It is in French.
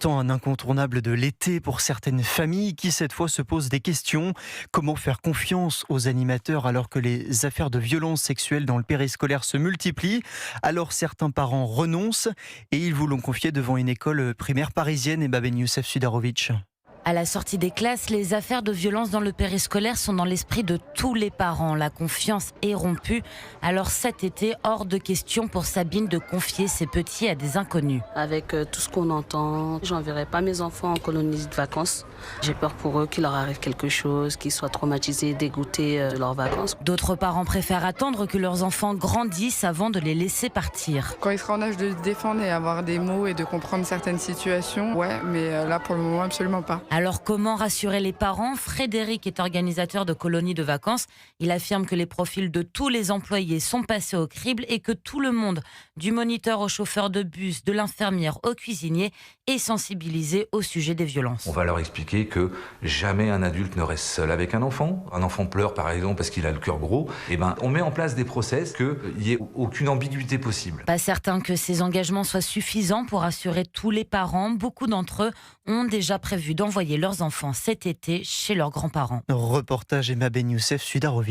Pourtant, un incontournable de l'été pour certaines familles qui, cette fois, se posent des questions. Comment faire confiance aux animateurs alors que les affaires de violences sexuelles dans le périscolaire se multiplient? Alors, certains parents renoncent et ils vous l'ont confié devant une école primaire parisienne. Et Baben Youssef Sudarovic. À la sortie des classes, les affaires de violence dans le périscolaire sont dans l'esprit de tous les parents. La confiance est rompue. Alors cet été, hors de question pour Sabine de confier ses petits à des inconnus. Avec tout ce qu'on entend, j'enverrai pas mes enfants en colonie de vacances. J'ai peur pour eux qu'il leur arrive quelque chose, qu'ils soient traumatisés, dégoûtés de leurs vacances. D'autres parents préfèrent attendre que leurs enfants grandissent avant de les laisser partir. Quand il sera en âge de se défendre et avoir des mots et de comprendre certaines situations, ouais, mais là pour le moment absolument pas. Alors comment rassurer les parents? Frédéric est organisateur de colonies de vacances. Il affirme que les profils de tous les employés sont passés au crible et que tout le monde, du moniteur au chauffeur de bus, de l'infirmière au cuisinier, est sensibilisé au sujet des violences. On va leur expliquer que jamais un adulte ne reste seul avec un enfant. Un enfant pleure par exemple parce qu'il a le cœur gros. On met en place des process qu'il n'y ait aucune ambiguïté possible. Pas certain que ces engagements soient suffisants pour rassurer tous les parents. Beaucoup d'entre eux ont déjà prévu d'envoyer leurs enfants cet été chez leurs grands-parents. Reportage Emma Ben Youssef Sudarovic.